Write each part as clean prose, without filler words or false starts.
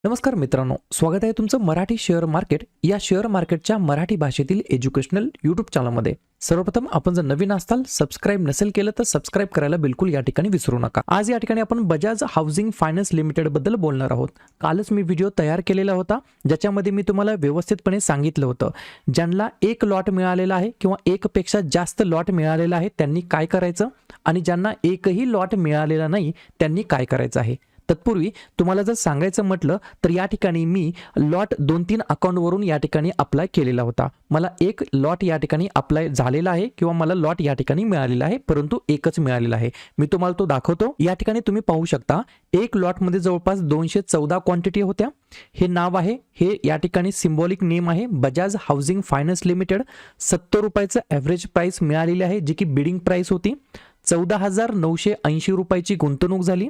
नमस्कार मित्रांनो, स्वागत आहे तुमचं मराठी शेअर मार्केट या शेअर मार्केटच्या मराठी भाषेतील एज्युकेशनल यूट्यूब चॅनलमध्ये. सर्वप्रथम आपण जर नवीन असाल, सबस्क्राईब नसेल केलं तर सबस्क्राईब करायला बिलकुल या ठिकाणी विसरू नका. आज या ठिकाणी आपण बजाज हाऊसिंग फायनान्स लिमिटेड बद्दल बोलणार आहोत. कालच मी व्हिडिओ तयार केलेला होता ज्याच्यामध्ये मी तुम्हाला व्यवस्थितपणे सांगितलं होतं ज्यांना एक लॉट मिळालेला आहे किंवा एकपेक्षा जास्त लॉट मिळालेला आहे त्यांनी काय करायचं आणि ज्यांना एकही लॉट मिळालेला नाही त्यांनी काय करायचं आहे. तत्पूर्वी तुम्हाला जर सांगायचं म्हटलं तर या ठिकाणी मी लॉट 2-3 अकाउंटवरून या ठिकाणी अप्लाय केलेला होता. मला एक लॉट या ठिकाणी अप्लाय झालेला आहे किंवा मला लॉट या ठिकाणी मिळालेला आहे, परंतु एकच मिळालेला आहे. मी तुम्हाला तो दाखवतो. या ठिकाणी तुम्ही पाहू शकता एक लॉटमध्ये जवळपास 214 क्वांटिटी होत्या. हे नाव आहे, हे या ठिकाणी सिम्बॉलिक नेम आहे बजाज हाऊसिंग फायनान्स लिमिटेड. 70 रुपयाचं ॲव्हरेज प्राइस मिळालेली आहे जी की बिडिंग प्राइस होती. 14,980 रुपयाची गुंतवणूक झाली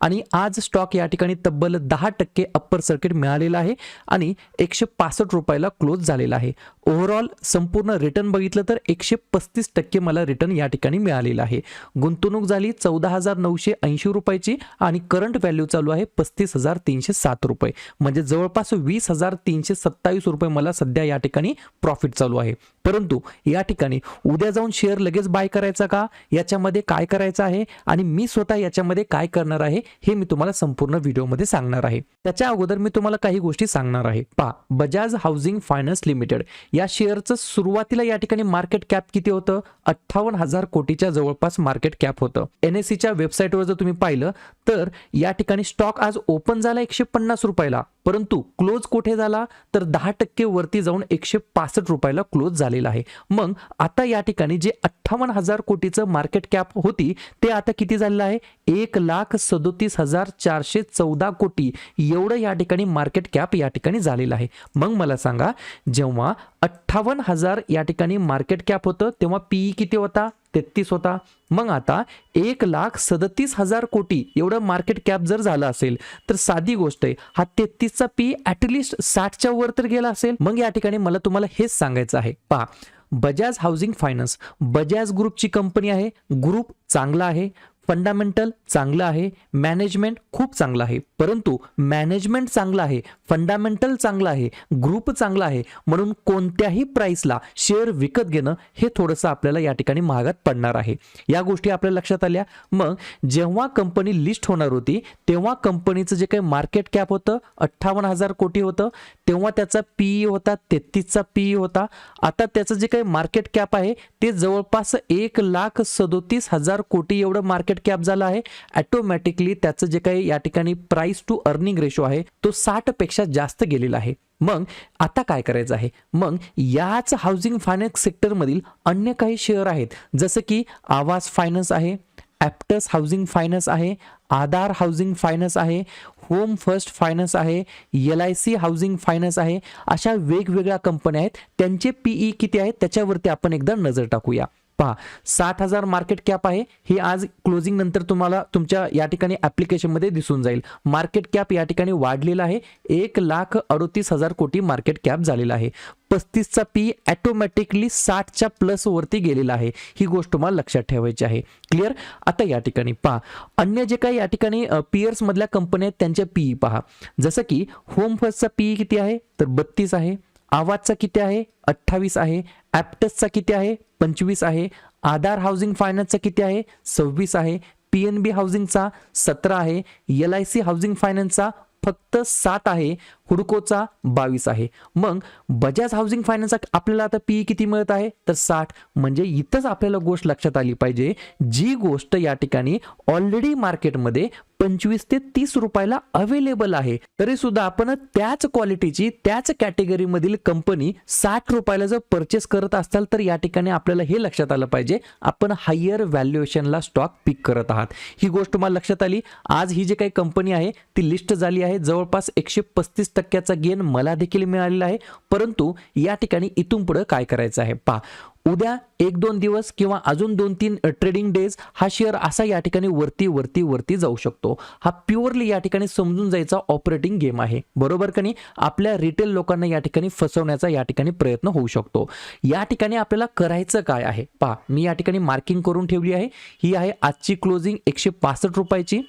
आणि आज स्टॉक या ठिकाणी तब्बल 10% अप्पर सर्किट मिळालेला आहे आणि 165 रुपयाला क्लोज झालेला आहे. ओव्हरऑल संपूर्ण रिटर्न बघितलं तर 135% मला रिटर्न या ठिकाणी मिळालेला आहे. गुंतवणूक झाली 14,980 रुपयाची आणि करंट व्हॅल्यू चालू आहे 35,307 रुपये, म्हणजे जवळपास 20,327 रुपये मला सध्या या ठिकाणी प्रॉफिट चालू आहे. परंतु या ठिकाणी उद्या जाऊन शेअर लगेच बाय करायचा का, याच्यामध्ये काय करायचं आहे आणि मी स्वतः याच्यामध्ये काय करणार आहे हे मी तुम्हाला संपूर्ण व्हिडिओमध्ये सांगणार आहे. त्याच्या अगोदर मी तुम्हाला काही गोष्टी सांगणार आहे. पहा, बजाज हाऊसिंग फायनान्स लिमिटेड या शेअरचं सुरुवातीला या ठिकाणी मार्केट कॅप किती होतं? 58,000 कोटीच्या जवळपास मार्केट कॅप होतं. NSEच्या वेबसाईटवर जर तुम्ही पाहिलं तर या ठिकाणी स्टॉक आज ओपन झाला 150 रुपयाला, परंतु क्लोज कुठे झाला तर 10% वरती जाऊन 165 रुपयाला क्लोज झालेला आहे. मग आता या ठिकाणी जे 58,000 कोटीचं मार्केट कॅप होती ते आता किती झालेलं आहे? 1,37,414 कोटी एवढं या ठिकाणी मार्केट कॅप या ठिकाणी झालेलं आहे. मग मला सांगा, जेव्हा 58,000 या ठिकाणी मार्केट कॅप होतं तेव्हा PE किती होता? 33 होता. मग आता 1,37,000 कोटी एवढं मार्केट कॅप जर झालं असेल तर साधी गोष्ट आहे, हा 33चा PE ॲटलिस्ट 60च्या वर तर गेला असेल. मग या ठिकाणी मला तुम्हाला हेच सांगायचं आहे. पहा, बजाज हाऊसिंग फायनान्स बजाज ग्रुपची कंपनी आहे. ग्रुप चांगला आहे, फंडामेंटल चांगलं आहे, मॅनेजमेंट खूप चांगलं आहे. परंतु मॅनेजमेंट चांगलं आहे, फंडामेंटल चांगलं आहे, ग्रुप चांगला आहे, म्हणून कोणत्याही प्राइसला शेअर विकत घेणं हे थोडंसं आपल्याला या ठिकाणी महागात पडणार आहे. या गोष्टी आपल्या लक्षात आल्या. मग जेव्हा कंपनी लिस्ट होणार होती तेव्हा कंपनीचं जे काही मार्केट कॅप होतं 58,000 कोटी होतं, तेव्हा त्याचा PE होता 33चा PE होता. आता त्याचं जे काही मार्केट कॅप आहे ते जवळपास 1,37,000 कोटी एवढं मार्केट कॅप झाला आहे. ऑटोमॅटिकली त्याचं जे काही या ठिकाणी प्राइस टू अर्निंग रेशो आहे तो 60 पेक्षा जास्त गेलेला आहे. मग आता काय करायचं आहे? मग याच हाऊसिंग फायनान्स सेक्टरमधील अन्य काही शेअर आहेत, जसं की आवास फायनान्स आहे, ॲप्टस हाऊसिंग फायनान्स आहे, आधार हाऊसिंग फायनान्स आहे, होम फर्स्ट फायनान्स आहे, LIC हाऊसिंग फायनान्स आहे. अशा वेगवेगळ्या कंपन्या आहेत. त्यांचे PE किती आहेत त्याच्यावरती आपण एकदा नजर टाकूया. पहा, 60,000 मार्केट कॅप आहे. हे आज क्लोजिंग नंतर तुम्हाला तुमच्या या ठिकाणी ॲप्लिकेशनमध्ये दिसून जाईल. मार्केट कॅप या ठिकाणी वाढलेला आहे. 1,38,000 कोटी मार्केट कॅप झालेला आहे. 35चा PE ऑटोमॅटिकली 60च्या प्लस वरती गेलेला आहे. ही गोष्ट तुम्हाला लक्षात ठेवायची आहे. क्लिअर? आता या ठिकाणी पहा, अन्य जे काही या ठिकाणी पियर्स मधल्या कंपन्या आहेत त्यांच्या PE पहा. जसं की होम फर्स्टचा PE किती आहे तर 32 आहे. आवाजचा किती आहे? 28 आहे. ॲप्टसचा किती आहे? 25 आहे. आधार हाऊसिंग फायनान्सचा किती आहे? 26 आहे. PNB हाऊसिंगचा 17 आहे. LIC हाऊसिंग फायनान्सचा फक्त 7 आहे. हुडकोचा 22 आहे. मग बजाज हाऊसिंग फायनान्सचा आपल्याला आता PE किती मिळत आहे तर 60. म्हणजे इथंच आपल्याला गोष्ट लक्षात आली पाहिजे, जी गोष्ट या ठिकाणी ऑलरेडी मार्केटमध्ये 25 ते 30 रुपयाला अवेलेबल आहे, तरी सुद्धा आपण त्याच क्वालिटीची त्याच कॅटेगरीमधील कंपनी 60 रुपयाला जर परचेस करत असाल तर या ठिकाणी आपल्याला हे लक्षात आलं पाहिजे आपण हायर व्हॅल्युएशनला स्टॉक पिक करत आहात. ही गोष्ट तुम्हाला लक्षात आली. आज ही जी काही कंपनी आहे ती लिस्ट झाली आहे. जवळपास 135% गेन मला देखील मिळालेला आहे. परंतु या ठिकाणी इथून पुढे काय करायचं आहे? पहा, उद्या 1-2 दिवस किंवा अजून 2-3 ट्रेडिंग डेज हा शेअर असा या ठिकाणी वरती जाऊ शकतो. हा प्युअरली या ठिकाणी समजून जायचा ऑपरेटिंग गेम आहे, बरोबर का नाही. आपल्या रिटेल लोकांना या ठिकाणी फसवण्याचा या ठिकाणी प्रयत्न होऊ शकतो. या ठिकाणी आपल्याला करायचं काय आहे पहा, मी या ठिकाणी मार्किंग करून ठेवली आहे. ही आहे आजची क्लोजिंग 165 रुपयाची.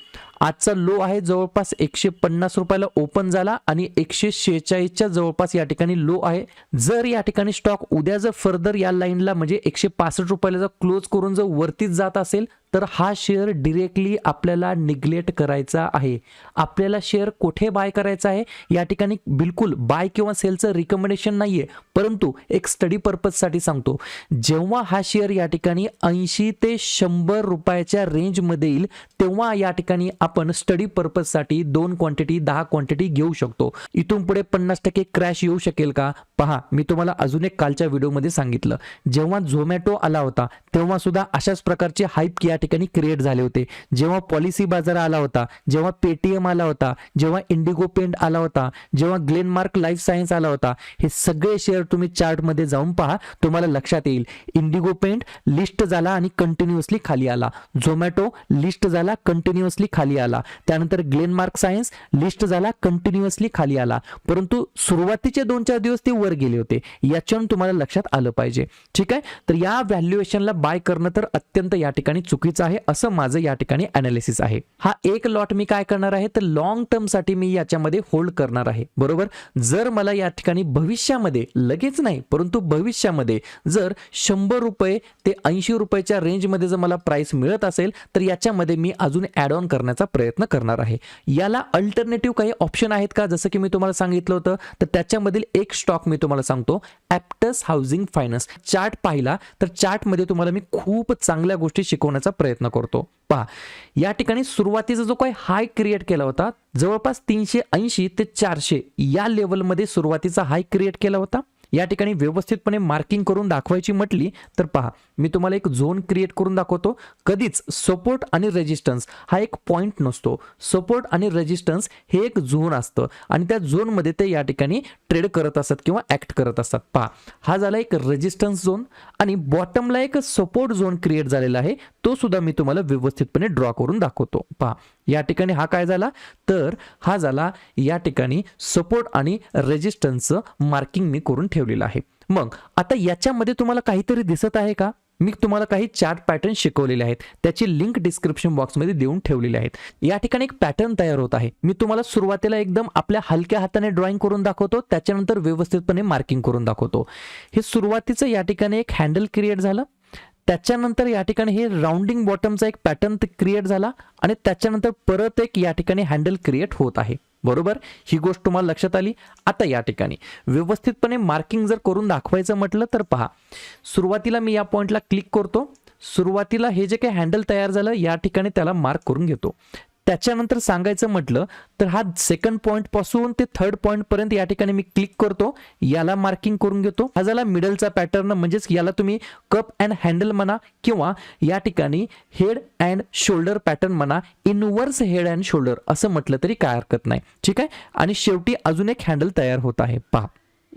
आजचा लो आहे जवळपास 150 रुपयाला ओपन झाला आणि 146च्या जवळपास या ठिकाणी लो आहे. जर या ठिकाणी स्टॉक उद्या जर फर्दर या लाईनला म्हणजे 165 रुपयाला जर क्लोज करून जर वरतीच जात असेल तर हा शेअर डिरेक्टली आपल्याला निग्लेक्ट करायचा आहे. आपल्याला शेअर कुठे बाय करायचा आहे, या ठिकाणी बिलकुल बाय किंवा सेलचं रिकमेंडेशन नाहीये, परंतु एक स्टडी पर्पजसाठी सांगतो. जेव्हा हा शेअर या ठिकाणी 80 ते 100 रुपयाच्या रेंजमध्ये येईल तेव्हा या ठिकाणी आपण स्टडी पर्पजसाठी 2 क्वांटिटी 10 क्वांटिटी घेऊ शकतो. इथून पुढे 50% क्रॅश येऊ शकेल का पहा, मी तुम्हाला अजून एक कालच्या व्हिडिओमध्ये सांगितलं. जेव्हा झोमॅटो आला होता तेव्हा सुद्धा अशाच प्रकारचे हाईप या ठिकाणी क्रिएट झाले होते. जेव्हा पॉलिसी बाजार आला होता, जेव्हा पेटीएम आला होता, जेव्हा इंडिगो पेंट आला होता, जेव्हा ग्लेनमार्क लाईफ सायन्स आला होता, हे सगळे शेअर तुम्ही चार्टमध्ये जाऊन पहा, तुम्हाला लक्षात येईल. इंडिगो पेंट लिस्ट झाला आणि कंटिन्युअसली खाली आला. झोमॅटो लिस्ट झाला, कंटिन्युअसली खाली आला. त्यानंतर ग्लेनमार्क सायन्स लिस्ट झाला, कंटिन्युअसली खाली आला. परंतु सुरुवातीचे 2-4 दिवस ते वर गेले होते. याच्यावरून तुम्हाला लक्षात आलं पाहिजे, ठीक आहे. तर या व्हॅल्युएशनला बाय करणं तर अत्यंत या ठिकाणी चुकीचं आहे, असं माझं या ठिकाणी अनालिसिस आहे. हा एक लॉट मी काय करणार आहे तर लॉंग टर्म साठी मी याच्यामध्ये होल्ड करणार आहे, बरोबर. जर मला या ठिकाणी भविष्यामध्ये, लगेच नाही परंतु भविष्यामध्ये जर 100 रुपये ते 80 रुपयाच्या रेंजमध्ये जर मला प्राइस मिळत असेल तर याच्यामध्ये मी अजून ॲड ऑन करण्याचा प्रयत्न करणार आहे. याला अल्टरनेटिव्ह काही ऑप्शन आहेत का, जसं की मी तुम्हाला सांगितलं होतं, तर त्याच्यामधील एक स्टॉक मी तुम्हाला सांगतो, ॲप्टस हाऊसिंग फायनान्स. चार्ट पाहिला तर चार्टमध्ये तुम्हाला मी खूप चांगल्या गोष्टी शिकवण्याचा प्रयत्न करतो. पहा, या ठिकाणी सुरुवातीचा जो काही हाय क्रिएट केला होता जवळपास 380 ते 400 या लेवलमध्ये सुरुवातीचा हाय क्रिएट केला होता. या ठिकाणी व्यवस्थितपणे मार्किंग करून दाखवायची म्हटली तर पहा, मी तुम्हाला एक झोन क्रिएट करून दाखवतो. कधीच सपोर्ट आणि रेजिस्टन्स हा एक पॉइंट नसतो. सपोर्ट आणि रेजिस्टन्स हे एक झोन असतं आणि त्या झोनमध्ये ते या ठिकाणी ट्रेड करत असतात किंवा ऍक्ट करत असतात. पहा, हा झाला एक रेजिस्टन्स झोन आणि बॉटमला एक सपोर्ट झोन क्रिएट झालेला आहे. तो सुद्धा मी तुम्हाला व्यवस्थितपणे ड्रॉ करून दाखवतो. पहा, या ठिकाणी हा काय झाला तर हा झाला या ठिकाणी सपोर्ट आणि रेजिस्टन्सचं मार्किंग मी करून ठेवलेलं आहे. मग आता याच्यामध्ये तुम्हाला काहीतरी दिसत आहे का, मी तुम्हाला काही चार्ट पॅटर्न शिकवलेले आहेत, त्याची लिंक डिस्क्रिप्शन बॉक्समध्ये देऊन ठेवलेली आहेत. या ठिकाणी एक पॅटर्न तयार होत आहे. मी तुम्हाला सुरुवातीला एकदम आपल्या हलक्या हाताने ड्रॉइंग करून दाखवतो, त्याच्यानंतर व्यवस्थितपणे मार्किंग करून दाखवतो. हे सुरुवातीचं या ठिकाणी एक हँडल क्रिएट झालं, त्याच्यानंतर या ठिकाणी हे राउंडिंग बॉटमचा एक पॅटर्न क्रिएट झाला आणि त्याच्यानंतर परत एक या ठिकाणी हँडल क्रिएट होत आहे, बरोबर. ही गोष्ट तुम्हाला लक्षात आली. आता या ठिकाणी व्यवस्थितपणे मार्किंग जर करून दाखवायचं म्हटलं तर पहा, सुरुवातीला मी या पॉइंटला क्लिक करतो. सुरुवातीला हे जे काही हँडल तयार झालं या ठिकाणी त्याला मार्क करून घेतो. त्याच्यानंतर सांगायचं म्हटलं तर हा सेकंड पॉइंट पासून ते थर्ड पॉइंट पर्यंत या ठिकाणी मी क्लिक करतो, याला मार्किंग करून घेतो. हा झाला मिडलचा पॅटर्न, म्हणजेच याला तुम्ही कप अँड हँडल म्हणा किंवा या ठिकाणी हेड अँड शोल्डर पॅटर्न म्हणा, इनवर्स हेड अँड शोल्डर असं म्हटलं तरी काय हरकत नाही, ठीक आहे. आणि शेवटी अजून एक हँडल तयार होत आहे. पहा,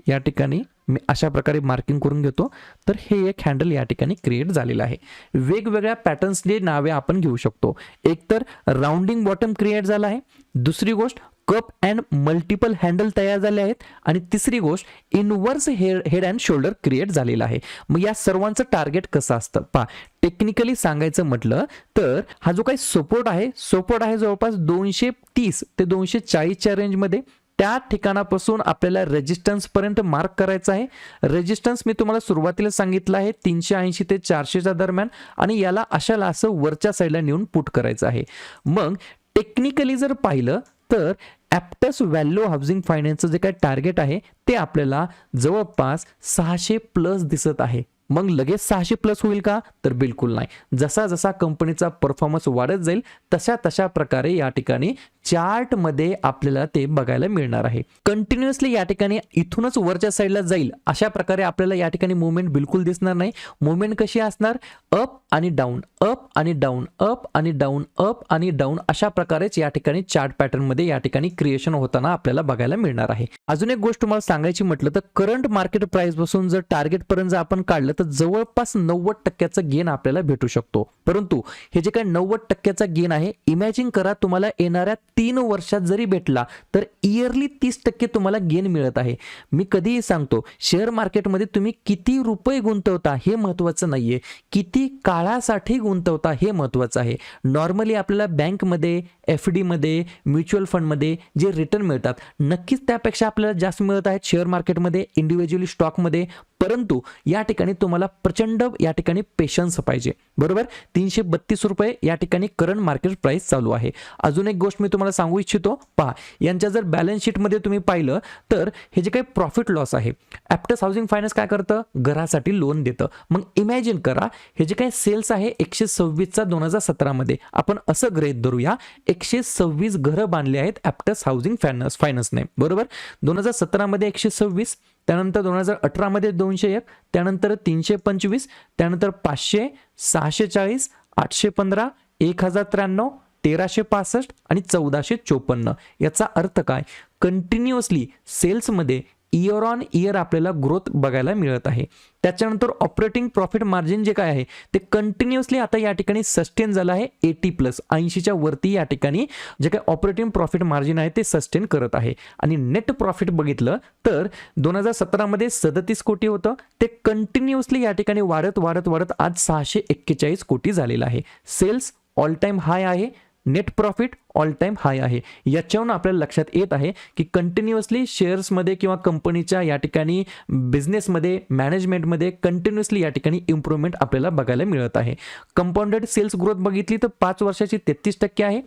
या ठिकाणी मी अशा प्रकारे मार्किंग करून घेतो, तर हे एक हँडल या ठिकाणी क्रिएट झालेलं आहे. वेगवेगळ्या पॅटर्न्सने नावे आपण घेऊ शकतो. एक तर राउंडिंग बॉटम क्रिएट झाला आहे, दुसरी गोष्ट कप अँड मल्टिपल हँडल तयार झाले आहेत आणि तिसरी गोष्ट inverse head and shoulder create झालेला आहे. मग या सर्वांचं टार्गेट कसं असतं पहा, टेक्निकली सांगायचं म्हटलं तर हा जो काही सपोर्ट आहे जवळपास 230 ते 240च्या रेंजमध्ये. त्या ठिकाणापासून आपल्याला रेजिस्टन्स पर्यंत मार्क करायचं आहे. रेजिस्टन्स मी तुम्हाला सुरुवातीला सांगितलं आहे 380 ते 400च्या दरम्यान आणि याला अशाला असं वरच्या साईडला नेऊन पुट करायचं आहे. मग टेक्निकली जर पाहिलं तर ॲप्टस व्हॅल्यू हाऊसिंग फायनान्सचं जे काही टार्गेट आहे ते आपल्याला जवळपास 600+ दिसत आहे. मग लगेच 600+ होईल का तर बिलकुल नाही. जसा जसा कंपनीचा परफॉर्मन्स वाढत जाईल तशा प्रकारे या ठिकाणी चार्ट मध्ये आपल्याला ते बघायला मिळणार आहे. कंटिन्युअसली या ठिकाणी इथूनच वरच्या साईडला जाईल अशा प्रकारे आपल्याला या ठिकाणी मुवमेंट बिलकुल दिसणार नाही. मुवमेंट कशी असणार, अप आणि डाऊन, अप आणि डाऊन, अप आणि डाऊन, अप आणि डाऊन, अशा प्रकारेच या ठिकाणी चार्ट पॅटर्न मध्ये या ठिकाणी क्रिएशन होताना आपल्याला बघायला मिळणार आहे. अजून एक गोष्ट मला सांगायची म्हटलं तर करंट मार्केट प्राइस पासून जर टार्गेट पर्यंत आपण काढलं तर जवळपास 90% गेन आपल्याला भेटू शकतो. परंतु हे जे काही 90% गेन आहे, इमॅजिन करा तुम्हाला येणाऱ्या 3 वर्षात जरी भेटला तर इयरली 30% तुम्हाला गेन मिळत आहे. मी कधीही सांगतो, शेअर मार्केटमध्ये तुम्ही किती रुपये गुंतवता हे महत्त्वाचं नाहीये, किती काळासाठी गुंतवता हे महत्त्वाचं आहे. नॉर्मली आपल्याला बँकमध्ये, FD मध्ये, म्युच्युअल फंडमध्ये जे रिटर्न मिळतात नक्कीच त्यापेक्षा आपल्याला जास्त मिळत आहेत शेअर मार्केटमध्ये, इंडिव्हिज्युअली स्टॉकमध्ये. परंतु या ठिकाणी तुम्हाला प्रचंड या ठिकाणी पेशन्स पाहिजे. बरोबर, 332 रुपये या ठिकाणी करंट मार्केट प्राइस चालू आहे. अजून एक गोष्ट मी तुम्हाला सांगू इच्छितो, पहा यांच्या जर बॅलन्स शीट मध्ये तुम्ही पाहिलं तर हे जे काही प्रॉफिट लॉस आहे, ॲप्टस हाऊसिंग फायनान्स काय करतं, घरासाठी लोन देतं. मग इमॅजिन करा हे जे काही सेल्स आहे 126चा 2017 मध्ये, आपण असं गृहीत धरूया 126 घरं बांधली आहेत ॲप्टस हाऊसिंग फायनान्सने. बरोबर, 2017 मध्ये 126, त्यानंतर 2018 मध्ये 201, त्यानंतर 325, त्यानंतर 500, 640, 815, 1093, 1365 आणि 1454. याचा अर्थ काय, कंटिन्युअसली सेल्समध्ये इयर ऑन इयर आपल्याला ग्रोथ बघायला मिळत आहे. त्याच्यानंतर ऑपरेटिंग प्रॉफिट मार्जिन जे काय आहे ते कंटिन्युअसली आता या ठिकाणी सस्टेन झालं आहे 80+, 80च्या वरती या ठिकाणी जे काही ऑपरेटिंग प्रॉफिट मार्जिन आहे ते सस्टेन करत आहे. आणि नेट प्रॉफिट बघितलं तर 2017 मध्ये 37 कोटी होतं, ते कंटिन्युअसली या ठिकाणी वाढत वाढत वाढत आज 641 कोटी झालेलं आहे. सेल्स ऑल टाइम हाय आहे, नेट प्रॉफिट ऑल टाइम हाय आहे. याच्यावरून आपल्याला लक्षात येत आहे की कंटिन्युअसली शेअर्समध्ये किंवा कंपनीच्या या ठिकाणी बिझनेसमध्ये, मॅनेजमेंटमध्ये कंटिन्युअसली या ठिकाणी इम्प्रूव्हमेंट आपल्याला बघायला मिळत आहे. कंपाऊंडेड सेल्स ग्रोथ बघितली तर 5 वर्षाची 33% आहे.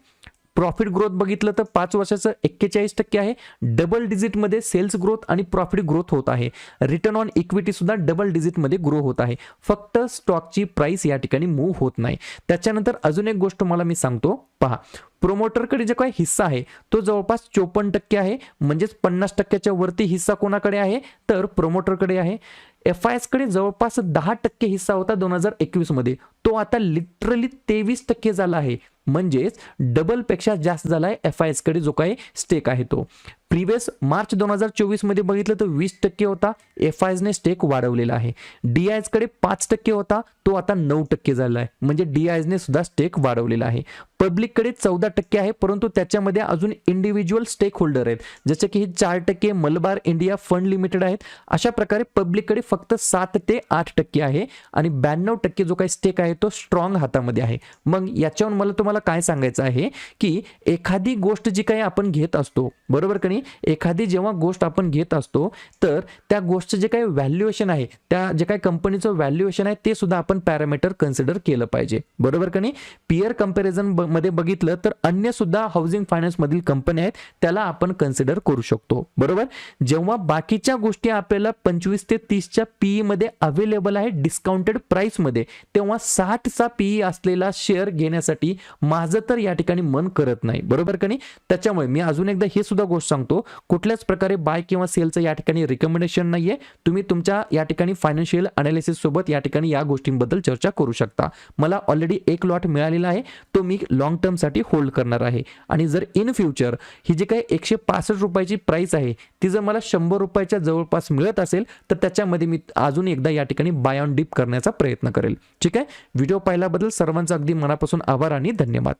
प्रॉफिट ग्रोथ बघितलं तर 5 वर्षाचं 41% आहे. डबल डिजिटमध्ये सेल्स ग्रोथ आणि प्रॉफिट ग्रोथ होत आहे. रिटर्न ऑन इक्विटी सुद्धा डबल डिजिटमध्ये ग्रो होत आहे. फक्त स्टॉकची प्राइस या ठिकाणी मूव्ह होत नाही. त्याच्यानंतर अजून एक गोष्ट मला मी सांगतो, पहा प्रोमोटरकडे जे काही हिस्सा आहे तो जवळपास 54% आहे, म्हणजेच 50%च्या वरती हिस्सा कोणाकडे आहे तर प्रोमोटरकडे आहे. FIS कडे जवळपास 10% हिस्सा होता 2021 मध्ये, तो आता लिटरली 23% झाला आहे, म्हणजेच डबल पेक्षा जास्त झाला आहे FIS कडे जो काही स्टेक आहे तो. प्रिव्हियस मार्च 2024 मध्ये बघितलं तर 20% होता, FIS ने स्टेक वाढवलेला आहे. DIS कडे 5% होता, तो आता 9% झाला आहे, म्हणजे DIS ने सुद्धा स्टेक वाढवलेला आहे. पब्लिक कडे 14% आहे, परंतु त्याच्यामध्ये अजून इंडिव्हिज्युअल स्टेक होल्डर आहेत, जसे की 4% मलबार इंडिया फंड लिमिटेड आहेत. अशा प्रकारे पब्लिक कडे फक्त 7 ते 8% आहे आणि 92% जो काही स्टेक आहे तो स्ट्रॉंग हातामध्ये आहे. मग याच्यावरून मला तुम्हाला काय सांगायचं आहे की एखादी गोष्ट जी काही आपण घेत असतो, बरोबर का नाही, एखादी जेव्हा गोष्ट आपण घेत असतो तर त्या गोष्टचं जे काही व्हॅल्युएशन आहे, त्या जे काही कंपनीचं व्हॅल्युएशन आहे ते सुद्धा आपण पॅरामीटर कन्सिडर केलं पाहिजे. बरोबर का नाही. पियर कंपॅरिझन मध्ये बघितलं तर अन्य सुद्धा हाऊसिंग फायनान्स मधील कंपन्या आहेत, त्याला आपण कन्सिडर करू शकतो. बरोबर, जेव्हा बाकीच्या गोष्टी आपल्याला 25 ते 30च्या PE मध्ये अवेलेबल आहे डिस्काउंटेड प्राइस मध्ये, तेव्हा 60चा PE असलेला शेअर घेण्यासाठी माझं तर या ठिकाणी मन करत नाही. बरोबर का नाही. त्याच्यामुळे मी अजून एकदा हे सुद्धा गोष्ट सांगतो, कुठल्याच प्रकारे बाय किंवा सेलचं या ठिकाणी रिकमेंडेशन नाहीये. तुम्ही तुमच्या या ठिकाणी फायनान्शियल अनालिसिस सोबत या ठिकाणी या गोष्टींबद्दल चर्चा करू शकता. मला ऑलरेडी एक लॉट मिळालेला आहे, तो मी लॉंग टर्म साठी होल्ड करणार आहे. आणि जर इन फ्युचर ही जी काही 165 रुपयाची प्राइस आहे ती जर मला 100 रुपयाच्या जवळपास मिळत असेल तर त्याच्यामध्ये मी अजून एकदा या ठिकाणी बाय ऑन डिप करण्याचा प्रयत्न करेल. ठीक आहे. व्हिडिओ पाहिल्याबद्दल सर्वांचा अगदी मनापासून आभार आणि धन्यवाद.